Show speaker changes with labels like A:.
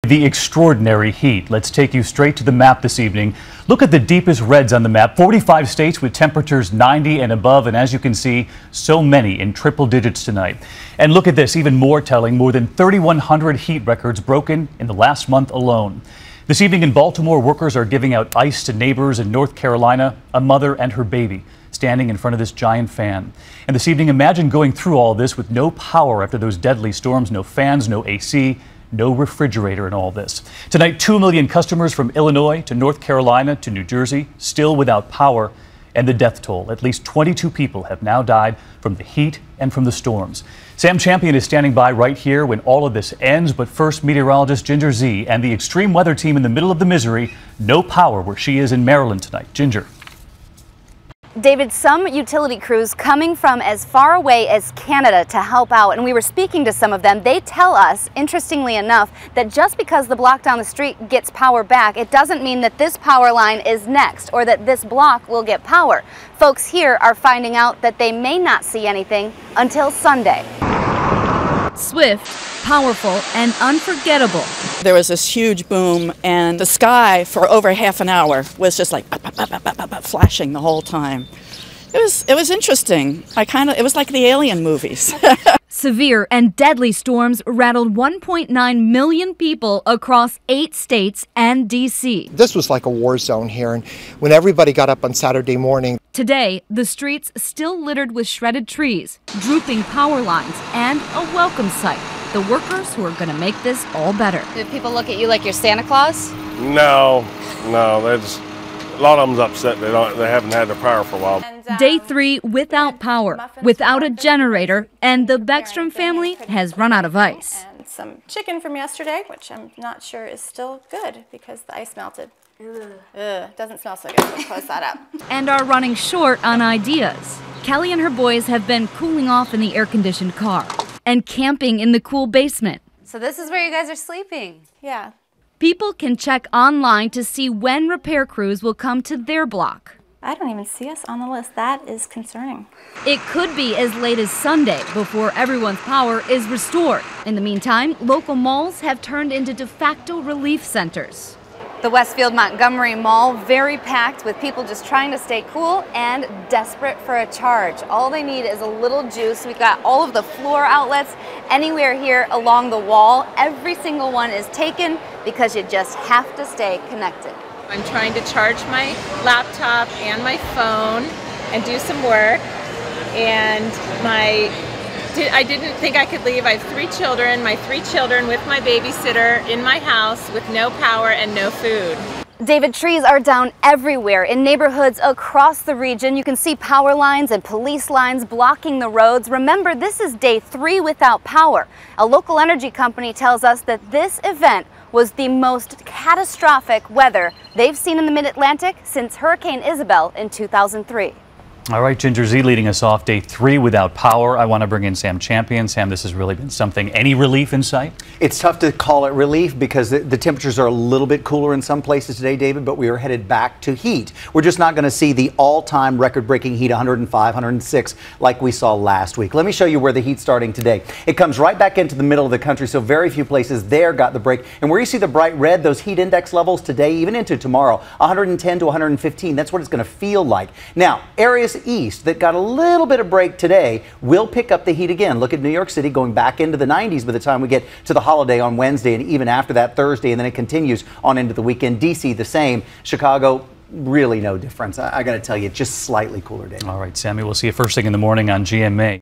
A: The extraordinary heat. Let's take you straight to the map this evening. Look at the deepest reds on the map. 45 states with temperatures 90 and above. And as you can see, so many in triple digits tonight. And look at this, even more telling, more than 3,100 heat records broken in the last month alone. This evening in Baltimore, workers are giving out ice to neighbors in North Carolina, a mother and her baby standing in front of this giant fan. And this evening, imagine going through all this with no power after those deadly storms, no fans, no AC, no refrigerator in all this. Tonight, 2 million customers from Illinois to North Carolina to New Jersey still without power, and the death toll. At least 22 people have now died from the heat and from the storms. Sam Champion is standing by right here when all of this ends, but first, meteorologist Ginger Z and the extreme weather team in the middle of the misery, no power where she is in Maryland tonight. Ginger.
B: David, some utility crews coming from as far away as Canada to help out, and we were speaking to some of them. They tell us, interestingly enough, that just because the block down the street gets power back, it doesn't mean that this power line is next or that this block will get power. Folks here are finding out that they may not see anything until Sunday.
C: Swift, powerful, and unforgettable.
D: There was this huge boom, and the sky for over half an hour was just like flashing the whole time. It was interesting. It was like the Alien movies.
C: Severe and deadly storms rattled 1.9 million people across 8 states and D.C.
E: This was like a war zone here, and when everybody got up on Saturday morning.
C: Today, the streets still littered with shredded trees, drooping power lines, and a welcome sight. The workers who are going to make this all better.
B: Do people look at you like you're Santa Claus?
F: No, a lot of them's upset. They haven't had their power for a while.
C: Day 3 without power, without a generator, and the Beckstrom family has run out of ice.
G: And some chicken from yesterday, which I'm not sure is still good because the ice melted. Ugh, doesn't smell so good, so close that up.
C: And are running short on ideas. Kelly and her boys have been cooling off in the air-conditioned car and camping in the cool basement.
B: So this is where you guys are sleeping?
G: Yeah.
C: People can check online to see when repair crews will come to their block.
G: I don't even see us on the list. That is concerning.
C: It could be as late as Sunday before everyone's power is restored. In the meantime, local malls have turned into de facto relief centers.
B: The Westfield Montgomery Mall, very packed with people just trying to stay cool and desperate for a charge. All they need is a little juice. We've got all of the floor outlets anywhere here along the wall. Every single one is taken because you just have to stay connected.
H: I'm trying to charge my laptop and my phone and do some work, and I didn't think I could leave. I have 3 children, my 3 children with my babysitter in my house with no power and no food.
B: David, trees are down everywhere in neighborhoods across the region. You can see power lines and police lines blocking the roads. Remember, this is day 3 without power. A local energy company tells us that this event was the most catastrophic weather they've seen in the Mid-Atlantic since Hurricane Isabel in 2003.
A: All right, Ginger Z leading us off day 3 without power. I want to bring in Sam Champion. Sam, this has really been something. Any relief in sight?
I: It's tough to call it relief because the temperatures are a little bit cooler in some places today, David, but we are headed back to heat. We're just not going to see the all-time record-breaking heat, 105, 106, like we saw last week. Let me show you where the heat's starting today. It comes right back into the middle of the country, so very few places there got the break. And where you see the bright red, those heat index levels today, even into tomorrow, 110 to 115. That's what it's going to feel like. Now, areas east that got a little bit of break today will pick up the heat again. Look at New York City going back into the 90s by the time we get to the holiday on Wednesday, and even after that Thursday, and then it continues on into the weekend. DC the same. Chicago, really no difference. I got to tell you, just slightly cooler day.
A: All right, Sammy, we'll see you first thing in the morning on GMA.